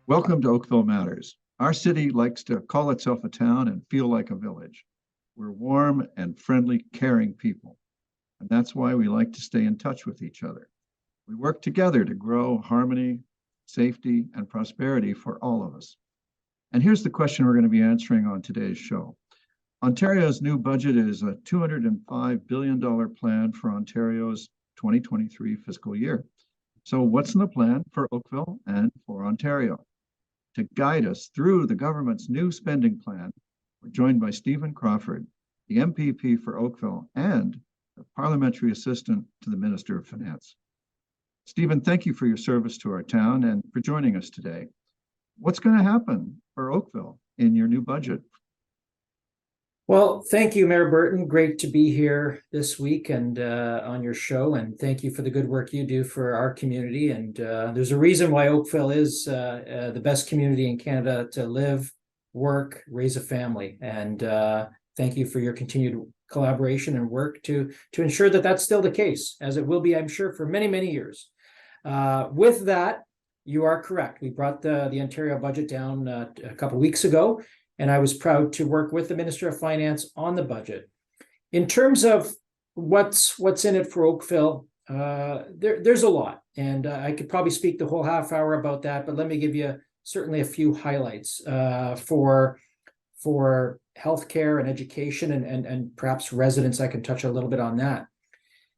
Welcome to Oakville Matters. Our city likes to call itself a town and feel like a village. We're warm and friendly, caring people, and that's why we like to stay in touch with each other. We work together to grow harmony, safety, and prosperity for all of us. And here's the question we're going to be answering on today's show. Ontario's new budget is a $205 billion plan for Ontario's 2023 fiscal year. So what's in the plan for Oakville and for Ontario? To guide us through the government's new spending plan, we're joined by Stephen Crawford, the MPP for Oakville and the parliamentary assistant to the Minister of Finance. Stephen, thank you for your service to our town and for joining us today. What's going to happen for Oakville in your new budget? Well, thank you, Mayor Burton. Great to be here this week and on your show. And thank you for the good work you do for our community. And there's a reason why Oakville is the best community in Canada to live, work, raise a family. And thank you for your continued collaboration and work to ensure that that's still the case, as it will be, I'm sure, for many, many years. With that, you are correct. We brought the Ontario budget down a couple of weeks ago. And I was proud to work with the Minister of Finance on the budget. In terms of what's in it for Oakville, there's a lot, and I could probably speak the whole half hour about that. But let me give you certainly a few highlights for healthcare and education, and perhaps residents. I can touch a little bit on that.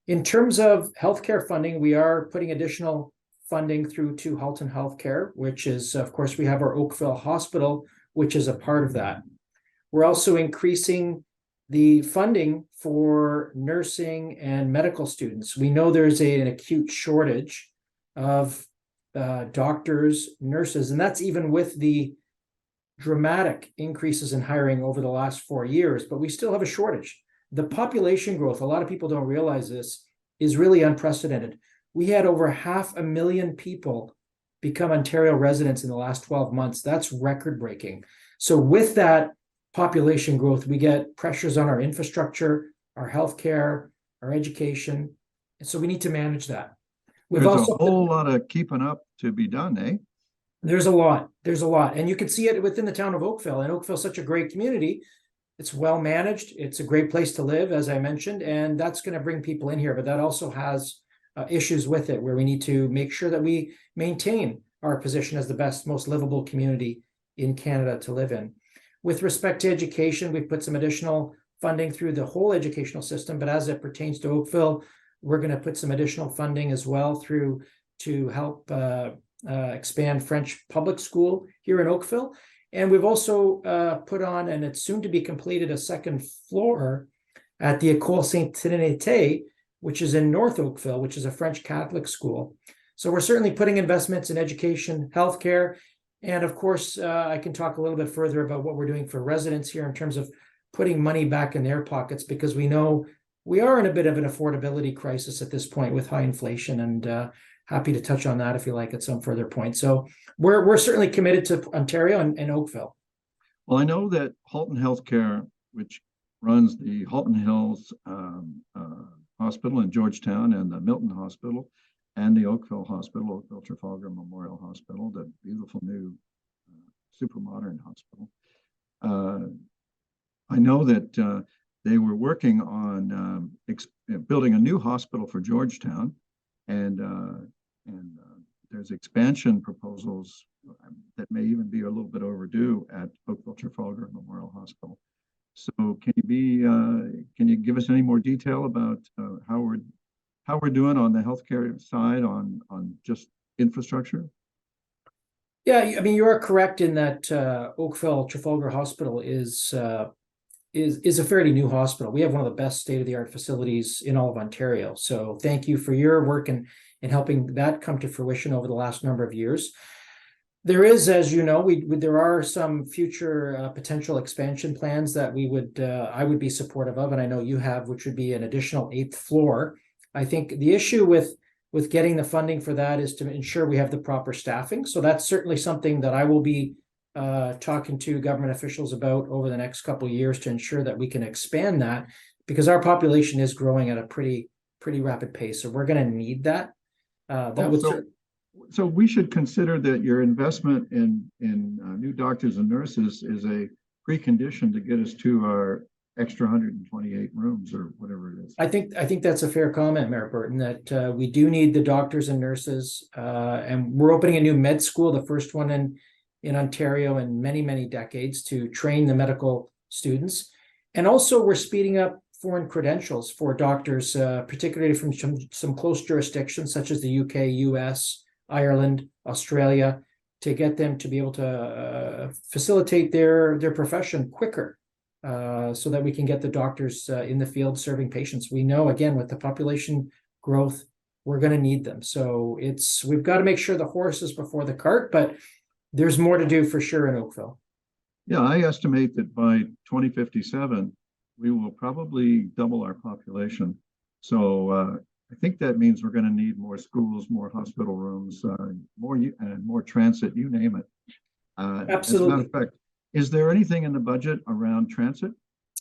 In terms of healthcare funding, we are putting additional funding through to Halton Healthcare, which is, of course, we have our Oakville Hospital, which is a part of that. We're also increasing the funding for nursing and medical students. We know there's an acute shortage of doctors, nurses, and that's even with the dramatic increases in hiring over the last 4 years, but we still have a shortage. The population growth, a lot of people don't realize this, is really unprecedented. We had over 500,000 people become Ontario residents in the last 12 months. That's record breaking. So with that population growth, we get pressures on our infrastructure, our healthcare, our education. And so we need to manage that. There's also a whole lot of keeping up to be done, eh? There's a lot. And you can see it within the town of Oakville. And Oakville's such a great community. It's well managed. It's a great place to live, as I mentioned, and that's going to bring people in here. But that also has issues with it, where we need to make sure that we maintain our position as the best, most livable community in Canada to live in. With respect to education, we've put some additional funding through the whole educational system, but as it pertains to Oakville, we're going to put some additional funding as well through to help expand French public school here in Oakville. And we've also put on, and it's soon to be completed, a second floor at the École Sainte-Trinité, which is in North Oakville, which is a French Catholic school. So we're certainly putting investments in education, healthcare, and of course, I can talk a little bit further about what we're doing for residents here in terms of putting money back in their pockets, because we know we are in a bit of an affordability crisis at this point with high inflation, and happy to touch on that if you like at some further point. So we're certainly committed to Ontario and Oakville. Well, I know that Halton Healthcare, which runs the Halton Hills Hospital in Georgetown and the Milton Hospital and the Oakville Hospital, Oakville Trafalgar Memorial Hospital, the beautiful new super modern hospital. I know that they were working on building a new hospital for Georgetown, and there's expansion proposals that may even be a little bit overdue at Oakville Trafalgar Memorial Hospital. So can you give us any more detail about how we're doing on the healthcare side on just infrastructure? Yeah, I mean, you are correct in that Oakville Trafalgar Hospital is a fairly new hospital. We have one of the best state-of-the-art facilities in all of Ontario. So thank you for your work in helping that come to fruition over the last number of years. There is, as you know, there are some future potential expansion plans that I would be supportive of, and I know you have, which would be an additional 8th floor. I think the issue with getting the funding for that is to ensure we have the proper staffing. So that's certainly something that I will be talking to government officials about over the next couple of years to ensure that we can expand that, because our population is growing at a pretty rapid pace. So we're going to need that. So we should consider that your investment in new doctors and nurses is a precondition to get us to our extra 128 rooms or whatever it is. I think that's a fair comment, Mayor Burton, that we do need the doctors and nurses, and we're opening a new med school, the first one in Ontario in many decades, to train the medical students. And also we're speeding up foreign credentials for doctors, particularly from some close jurisdictions such as the UK, US, Ireland, Australia, to get them to be able to facilitate their profession quicker, so that we can get the doctors in the field serving patients. We know, again, with the population growth, we're going to need them. So we've got to make sure the horse is before the cart, but there's more to do for sure in Oakville. Yeah, I estimate that by 2057, we will probably double our population. So I think that means we're going to need more schools, more hospital rooms, more transit, you name it. Absolutely. As a matter of fact, is there anything in the budget around transit?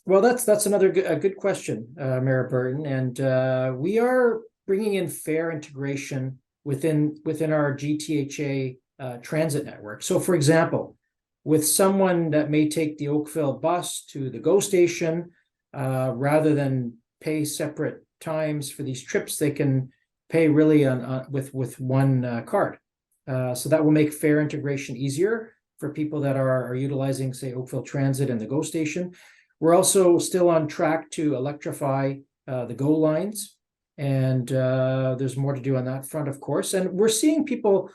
Well, that's another good question, Mayor Burton, and we are bringing in fare integration within our GTHA transit network. So, for example, with someone that may take the Oakville bus to the GO station, rather than pay separate times for these trips, they can pay really with one card. So that will make fare integration easier for people that are utilizing, say, Oakville Transit and the GO station. We're also still on track to electrify the GO lines, and there's more to do on that front, of course. And we're seeing people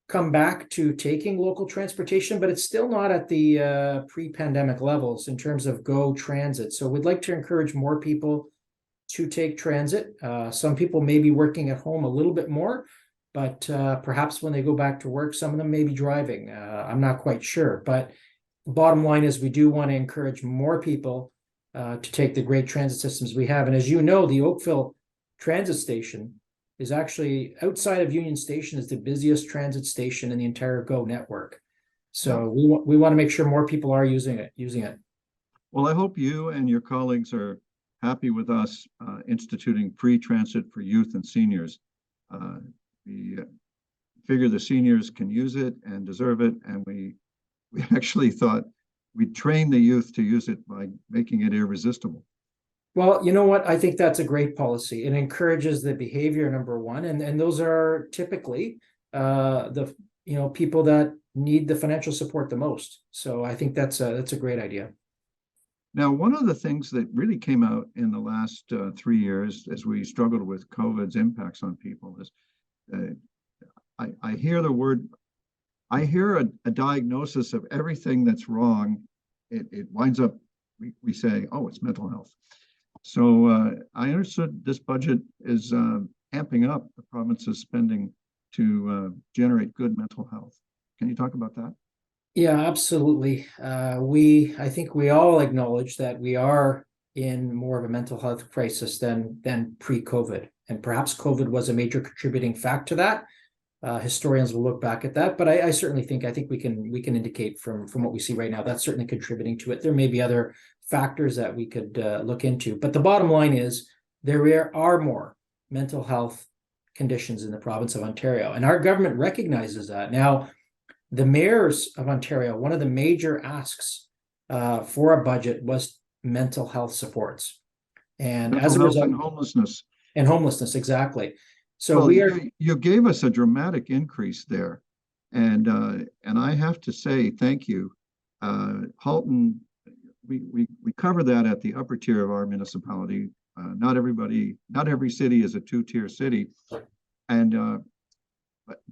come back to taking local transportation, but it's still not at the pre-pandemic levels in terms of GO transit. So we'd like to encourage more people to take transit. Some people may be working at home a little bit more, but perhaps when they go back to work, some of them may be driving. I'm not quite sure. But the bottom line is we do want to encourage more people to take the great transit systems we have. And as you know, the Oakville transit station is actually, outside of Union Station, is the busiest transit station in the entire GO network. So we want to make sure more people are using it. Well, I hope you and your colleagues are happy with us instituting free transit for youth and seniors. We figure the seniors can use it and deserve it, and we actually thought we'd train the youth to use it by making it irresistible. Well, you know what? I think that's a great policy. It encourages the behavior, number one, and those are typically the people that need the financial support the most. So I think that's a great idea. Now, one of the things that really came out in the last 3 years as we struggled with COVID's impacts on people is I hear a diagnosis of everything that's wrong. It winds up, we say, oh, it's mental health. So I understood this budget is amping up the province's spending to generate good mental health. Can you talk about that? Yeah, absolutely. I think we all acknowledge that we are in more of a mental health crisis than pre-COVID, and perhaps COVID was a major contributing factor to that. Historians will look back at that, but I certainly think we can indicate from what we see right now that's certainly contributing to it. There may be other factors that we could look into, but the bottom line is there are more mental health conditions in the province of Ontario, and our government recognizes that. Now, the mayors of Ontario, one of the major asks for a budget was mental health supports, and mental as a result, and homelessness, exactly. So you gave us a dramatic increase there, and I have to say thank you, Halton. We cover that at the upper tier of our municipality. Not every city is a two-tier city, and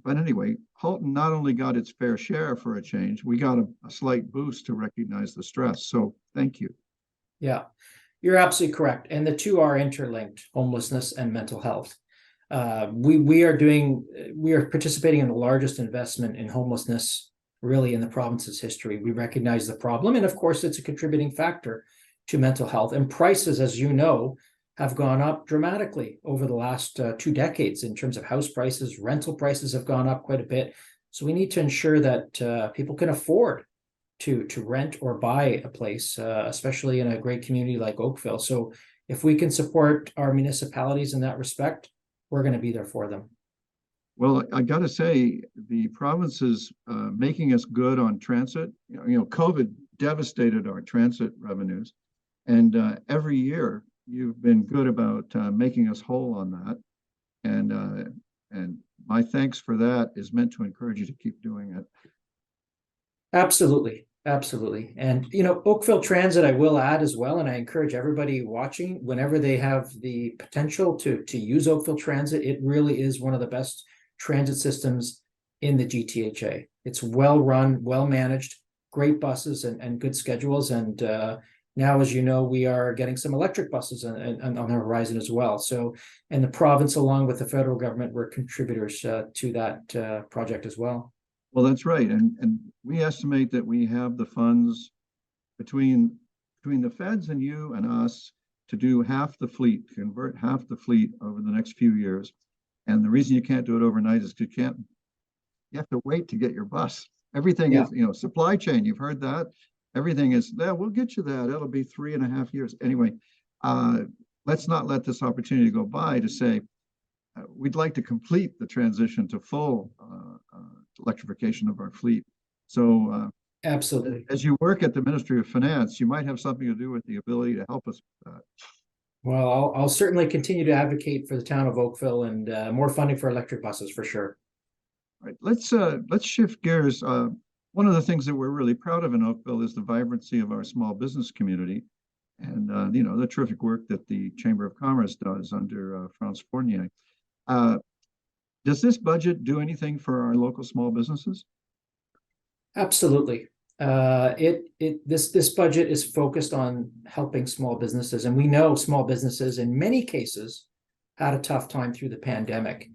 but anyway, Halton not only got its fair share for a change, we got a slight boost to recognize the stress. So thank you. Yeah, you're absolutely correct, and the two are interlinked: homelessness and mental health. We are participating in the largest investment in homelessness really in the province's history. We recognize the problem, and of course it's a contributing factor to mental health. And prices, as you know, have gone up dramatically over the last 2 decades in terms of house prices. Rental prices have gone up quite a bit. So we need to ensure that people can afford to rent or buy a place, especially in a great community like Oakville. So if we can support our municipalities in that respect, we're going to be there for them. Well, I got to say, the province is making us good on transit. COVID devastated our transit revenues, and every year you've been good about making us whole on that. And my thanks for that is meant to encourage you to keep doing it. Absolutely. Absolutely. And, Oakville Transit, I will add as well, and I encourage everybody watching, whenever they have the potential to use Oakville Transit, it really is one of the best transit systems in the GTHA. It's well run, well managed, great buses and good schedules. And now, as you know, we are getting some electric buses on the horizon as well. So, and the province, along with the federal government, were contributors to that project as well. Well, that's right. And we estimate that we have the funds between the feds and you and us to do half the fleet, convert half the fleet over the next few years. And the reason you can't do it overnight is because you have to wait to get your bus. Everything is, supply chain. You've heard that. Everything is, yeah, we'll get you that. It'll be 3.5 years. Anyway, let's not let this opportunity go by to say, we'd like to complete the transition to full electrification of our fleet. So absolutely, as you work at the Ministry of Finance, you might have something to do with the ability to help us with that. Well, I'll certainly continue to advocate for the town of Oakville and more funding for electric buses for sure. All right, let's shift gears. One of the things that we're really proud of in Oakville is the vibrancy of our small business community, and the terrific work that the Chamber of Commerce does under Franz Fournier. Does this budget do anything for our local small businesses? Absolutely. This budget is focused on helping small businesses, and we know small businesses in many cases had a tough time through the pandemic.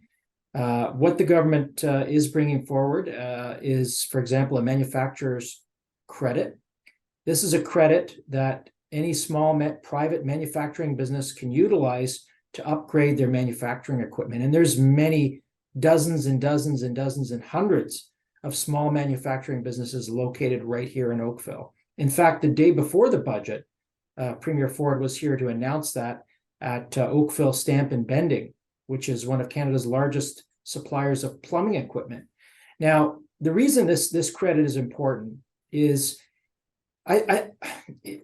What the government is bringing forward is, for example, a manufacturer's credit. This is a credit that any small private manufacturing business can utilize to upgrade their manufacturing equipment. And there's many dozens and dozens and dozens and hundreds of small manufacturing businesses located right here in Oakville. In fact, the day before the budget, Premier Ford was here to announce that at Oakville Stamp and Bending, which is one of Canada's largest suppliers of plumbing equipment. Now, the reason this credit is important is the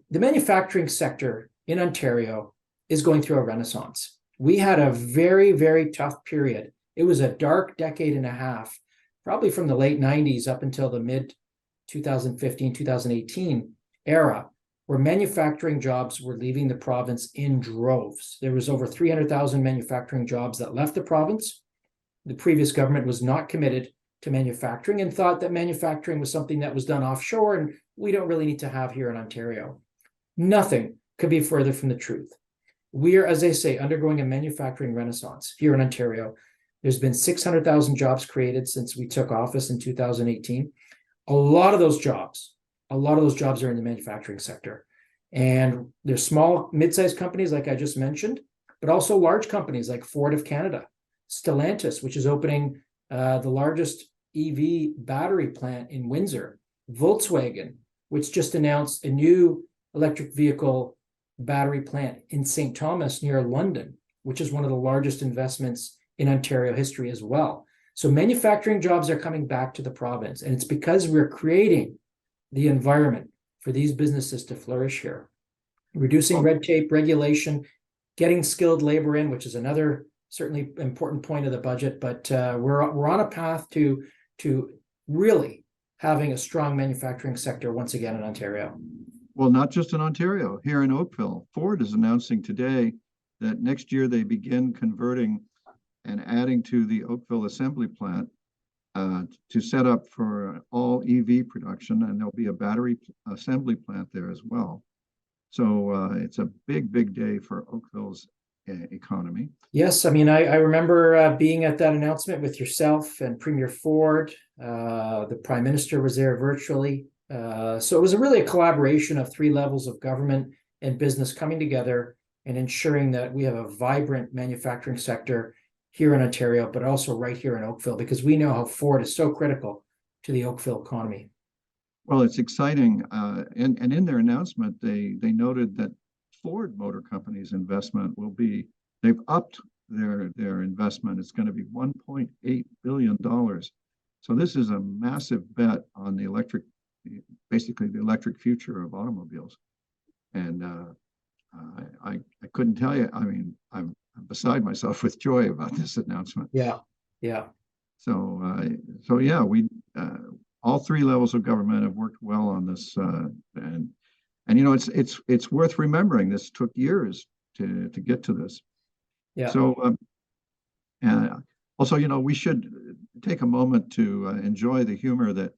manufacturing sector in Ontario is going through a renaissance. We had a very, very tough period. It was a dark decade and a half, probably from the late 90s up until the mid 2015, 2018 era, where manufacturing jobs were leaving the province in droves. There was over 300,000 manufacturing jobs that left the province. The previous government was not committed to manufacturing and thought that manufacturing was something that was done offshore and we don't really need to have here in Ontario. Nothing could be further from the truth. We are, as I say, undergoing a manufacturing renaissance here in Ontario. There's been 600,000 jobs created since we took office in 2018. A lot of those jobs are in the manufacturing sector. And there's small, mid-sized companies like I just mentioned, but also large companies like Ford of Canada, Stellantis, which is opening the largest EV battery plant in Windsor, Volkswagen, which just announced a new electric vehicle battery plant in St. Thomas near London, which is one of the largest investments in Ontario history as well. So manufacturing jobs are coming back to the province, and it's because we're creating the environment for these businesses to flourish here. Reducing red tape, regulation, getting skilled labor in, which is another certainly important point of the budget, but we're on a path to really having a strong manufacturing sector once again in Ontario. Well, not just in Ontario, here in Oakville, Ford is announcing today that next year they begin converting and adding to the Oakville assembly plant to set up for all EV production, and there'll be a battery assembly plant there as well. So it's a big, big day for Oakville's economy. Yes, I mean, I remember being at that announcement with yourself and Premier Ford. The Prime Minister was there virtually. So it was really a collaboration of three levels of government and business coming together and ensuring that we have a vibrant manufacturing sector here in Ontario, but also right here in Oakville, because we know how Ford is so critical to the Oakville economy. Well, it's exciting. And in their announcement, they noted that Ford Motor Company's investment they've upped their investment. It's going to be $1.8 billion. So this is a massive bet on basically the electric future of automobiles. And I couldn't tell you. I mean, I'm beside myself with joy about this announcement. Yeah, yeah. So yeah, we all three levels of government have worked well on this, and you know, it's worth remembering. This took years to get to this. Yeah. So also, you know, we should take a moment to enjoy the humor that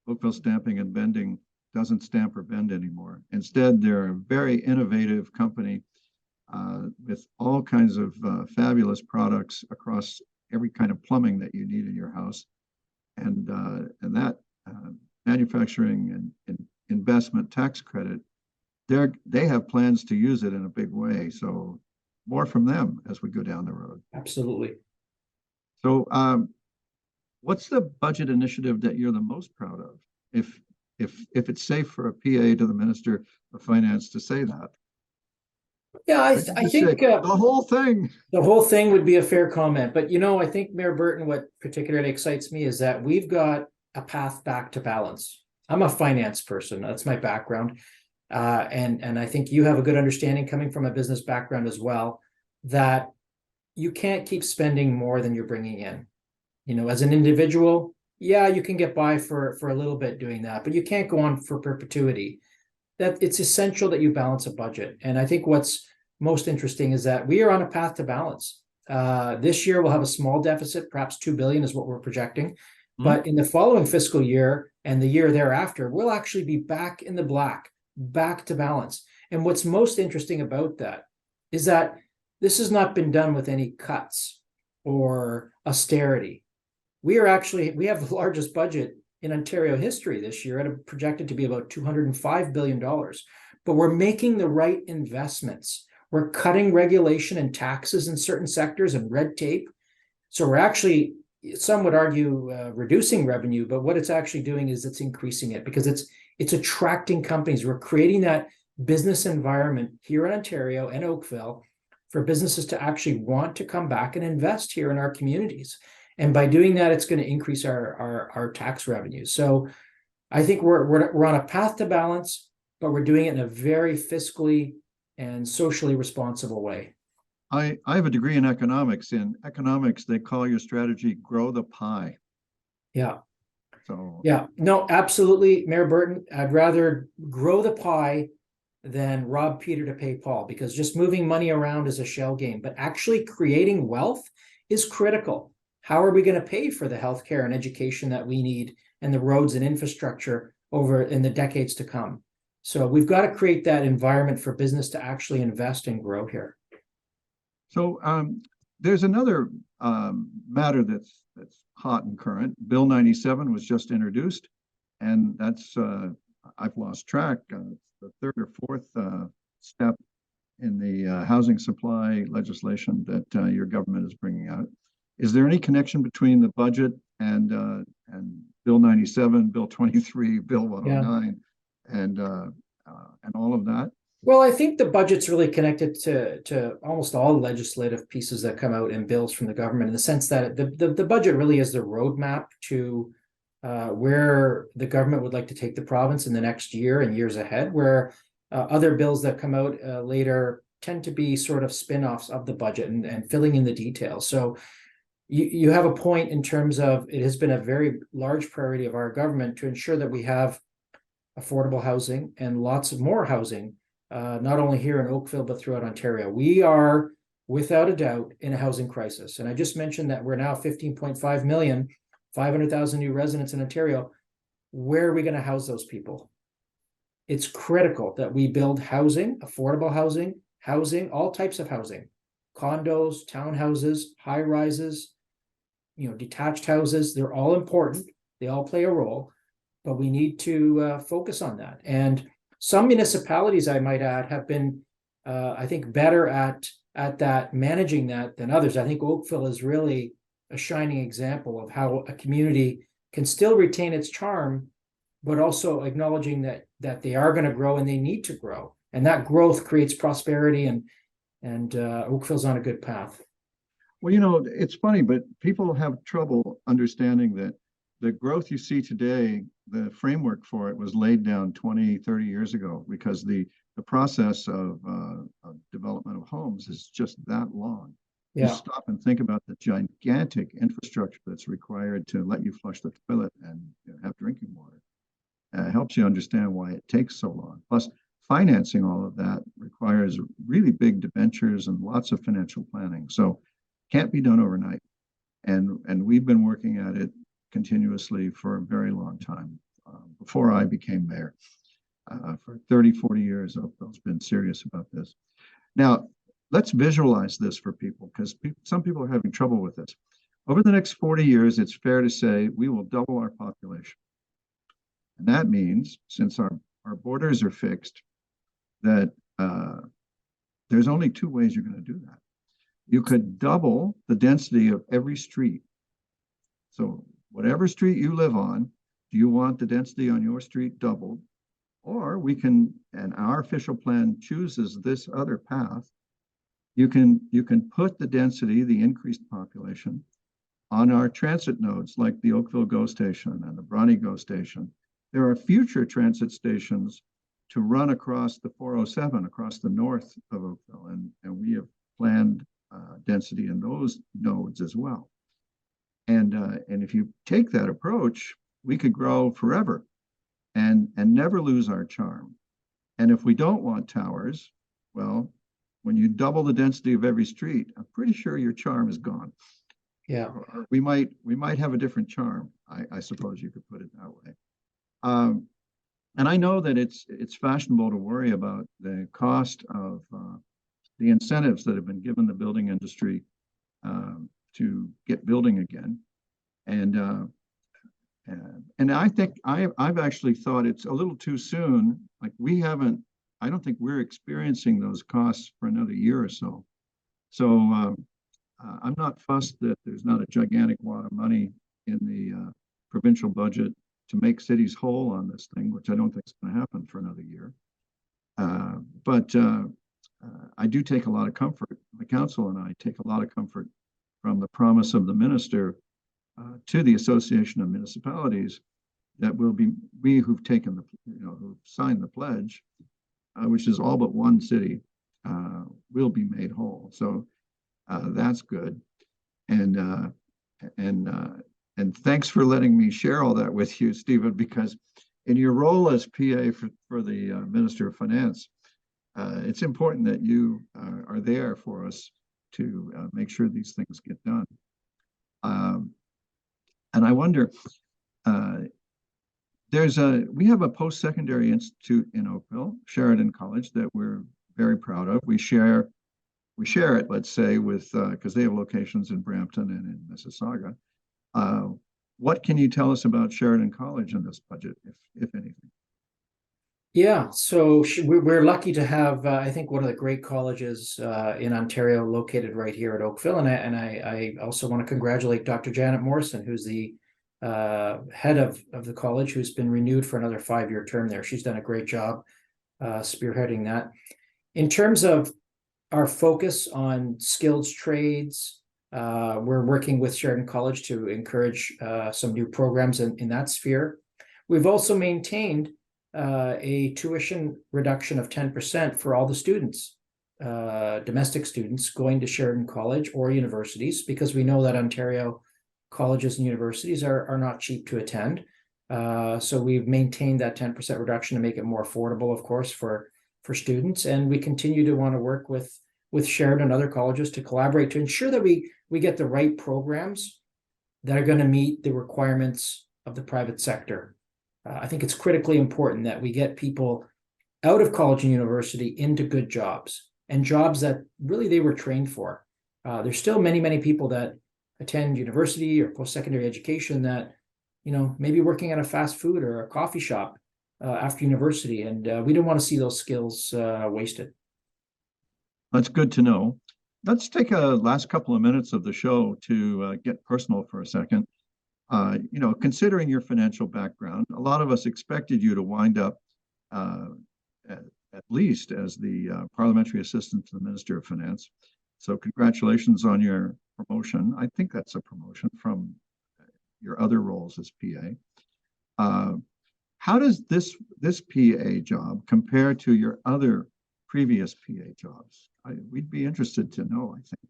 Oakville Stamping and Bending doesn't stamp or bend anymore. Instead, they're a very innovative company with all kinds of fabulous products across every kind of plumbing that you need in your house, and that manufacturing and investment tax credit, they have plans to use it in a big way. So more from them as we go down the road. Absolutely. So what's the budget initiative that you're the most proud of? If it's safe for a PA to the Minister of Finance to say that. Yeah, I think the whole thing. The whole thing would be a fair comment. But, you know, I think Mayor Burton, what particularly excites me is that we've got a path back to balance. I'm a finance person. That's my background. And I think you have a good understanding coming from a business background as well, that you can't keep spending more than you're bringing in. You know, as an individual, yeah, you can get by for a little bit doing that, but you can't go on for perpetuity. That it's essential that you balance a budget. And I think what's most interesting is that we are on a path to balance. This year we'll have a small deficit, perhaps 2 billion is what we're projecting. But in the following fiscal year and the year thereafter, we'll actually be back in the black, back to balance. And what's most interesting about that is that this has not been done with any cuts or austerity. We have the largest budget in Ontario history this year, at projected to be about $205 billion. But we're making the right investments. We're cutting regulation and taxes in certain sectors and red tape. So we're actually, some would argue, reducing revenue, but what it's actually doing is it's increasing it, because it's attracting companies. We're creating that business environment here in Ontario and Oakville for businesses to actually want to come back and invest here in our communities. And by doing that, it's going to increase our tax revenues. So I think we're on a path to balance, but we're doing it in a very fiscally and socially responsible way. I have a degree in economics. In economics, they call your strategy grow the pie. Yeah. So yeah, no, absolutely, Mayor Burton. I'd rather grow the pie than rob Peter to pay Paul, because just moving money around is a shell game, but actually creating wealth is critical. How are we going to pay for the healthcare and education that we need, and the roads and infrastructure over in the decades to come? So we've got to create that environment for business to actually invest and grow here. So there's another matter that's hot and current. Bill 97 was just introduced, and that's I've lost track. The third or fourth step in the housing supply legislation that your government is bringing out. Is there any connection between the budget and Bill 97, Bill 23, Bill 109, and all of that? Well, I think the budget's really connected to almost all legislative pieces that come out in bills from the government, in the sense that the budget really is the roadmap to where the government would like to take the province in the next year and years ahead, where other bills that come out later tend to be sort of spin-offs of the budget and filling in the details. So you have a point in terms of it has been a very large priority of our government to ensure that we have affordable housing and lots of more housing, not only here in Oakville, but throughout Ontario. We are, without a doubt, in a housing crisis. And I just mentioned that we're now 15.5 million, 500,000 new residents in Ontario. Where are we going to house those people? It's critical that we build housing, affordable housing, all types of housing, condos, townhouses, high rises, detached houses. They're all important. They all play a role, but we need to focus on that. And some municipalities, I might add, have been, I think, better at that, managing that than others. I think Oakville is really a shining example of how a community can still retain its charm, but also acknowledging that they are going to grow and they need to grow. And that growth creates prosperity, and Oakville's on a good path. Well, it's funny, but people have trouble understanding that the growth you see today, the framework for it was laid down 20, 30 years ago because the process of development of homes is just that long. You Yeah. stop and think about the gigantic infrastructure that's required to let you flush the toilet and have drinking water. It helps you understand why it takes so long. Plus, financing all of that requires really big debentures and lots of financial planning. So can't be done overnight. And we've been working at it continuously for a very long time. Before I became mayor, for 30, 40 years, Oakville's been serious about this. Now, let's visualize this for people because some people are having trouble with this. Over the next 40 years, it's fair to say we will double our population. And that means, since our borders are fixed, that there's only two ways you're going to do that. You could double the density of every street. So whatever street you live on, do you want the density on your street doubled? Or we can, and our official plan chooses this other path. You can put the density, the increased population, on our transit nodes like the Oakville GO station and the Bronte GO station. There are future transit stations to run across the 407, across the north of Oakville, and we have planned density in those nodes as well. And if you take that approach, we could grow forever and never lose our charm. And if we don't want towers, well, when you double the density of every street, I'm pretty sure your charm is gone. Yeah. Or we might have a different charm. I suppose you could put it that way. And I know that it's fashionable to worry about the cost of the incentives that have been given the building industry to get building again. And I think I've actually thought it's a little too soon. Like I don't think we're experiencing those costs for another year or so. So I'm not fussed that there's not a gigantic wad of money in the provincial budget to make cities whole on this thing, which I don't think is going to happen for another year. But I do take a lot of comfort, the council and I take a lot of comfort from the promise of the minister to the Association of Municipalities that we who've taken who've signed the pledge, which is all but one city, will be made whole. So that's good. And thanks for letting me share all that with you, Stephen, because in your role as PA for the Minister of Finance, it's important that you are there for us to make sure these things get done. And I wonder, we have a post-secondary institute in Oakville, Sheridan College, that we're very proud of. We share it, let's say, with because they have locations in Brampton and in Mississauga. What can you tell us about Sheridan College in this budget, if anything? Yeah, so we're lucky to have, I think, one of the great colleges in Ontario located right here at Oakville. And I also want to congratulate Dr. Janet Morrison, who's the head of the college, who's been renewed for another 5-year term there. She's done a great job spearheading that. In terms of our focus on skilled trades, we're working with Sheridan College to encourage some new programs in that sphere. We've also maintained a tuition reduction of 10% for all the students, domestic students going to Sheridan College or universities, because we know that Ontario colleges and universities are not cheap to attend. So we've maintained that 10% reduction to make it more affordable, of course, for students. And we continue to want to work with Sheridan and other colleges to collaborate to ensure that we get the right programs that are going to meet the requirements of the private sector. I think it's critically important that we get people out of college and university into good jobs and jobs that really they were trained for. There's still many people that attend university or post-secondary education that, maybe working at a fast food or a coffee shop after university. And we don't want to see those skills wasted. That's good to know. Let's take a last couple of minutes of the show to get personal for a second. Considering your financial background, a lot of us expected you to wind up at least as the parliamentary assistant to the Minister of Finance. So congratulations on your promotion. I think that's a promotion from your other roles as PA. How does this PA job compare to your other previous PA jobs? We'd be interested to know, I think.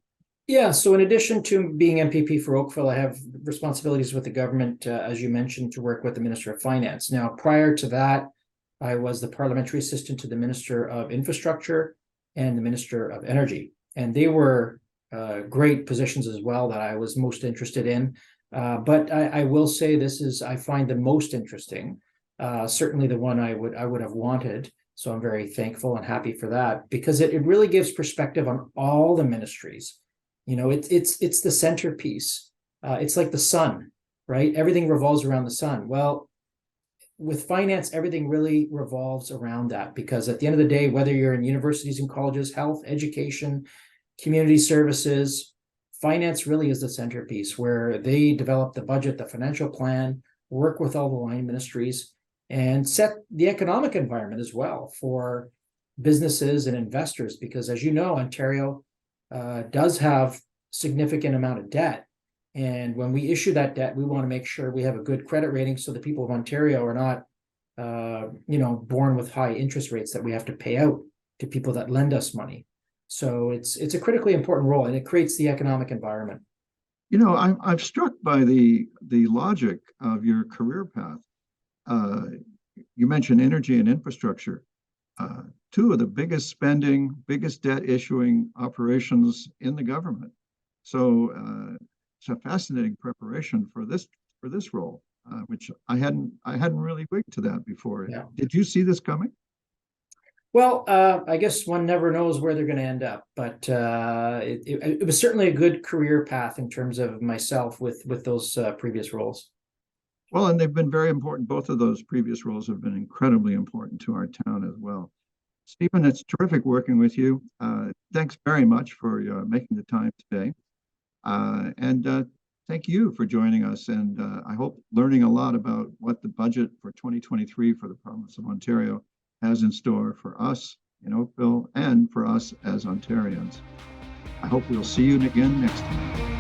Yeah, so in addition to being MPP for Oakville, I have responsibilities with the government, as you mentioned, to work with the Minister of Finance. Now, prior to that, I was the parliamentary assistant to the Minister of Infrastructure and the Minister of Energy. And they were great positions as well that I was most interested in. But I will say I find the most interesting, certainly the one I would have wanted. So I'm very thankful and happy for that, because it really gives perspective on all the ministries. You know, it's the centerpiece. It's like the sun, right? Everything revolves around the sun. Well, with finance, everything really revolves around that, because at the end of the day, whether you're in universities and colleges, health, education, community services, finance really is the centerpiece, where they develop the budget, the financial plan, work with all the line ministries, and set the economic environment as well for businesses and investors. Because as you know, Ontario does have significant amount of debt. And when we issue that debt, we want to make sure we have a good credit rating so the people of Ontario are not, born with high interest rates that we have to pay out to people that lend us money. So it's a critically important role, and it creates the economic environment. You know, I'm struck by the logic of your career path. You mentioned energy and infrastructure, two of the biggest spending, biggest debt issuing operations in the government. So it's a fascinating preparation for this role, which I hadn't really wigged to that before. Yeah. Did you see this coming? Well, I guess one never knows where they're going to end up, but it was certainly a good career path in terms of myself with those previous roles. Well, and they've been very important. Both of those previous roles have been incredibly important to our town as well. Stephen, it's terrific working with you. Thanks very much for making the time today. And thank you for joining us. And I hope learning a lot about what the budget for 2023 for the province of Ontario has in store for us in Oakville and for us as Ontarians. I hope we'll see you again next time.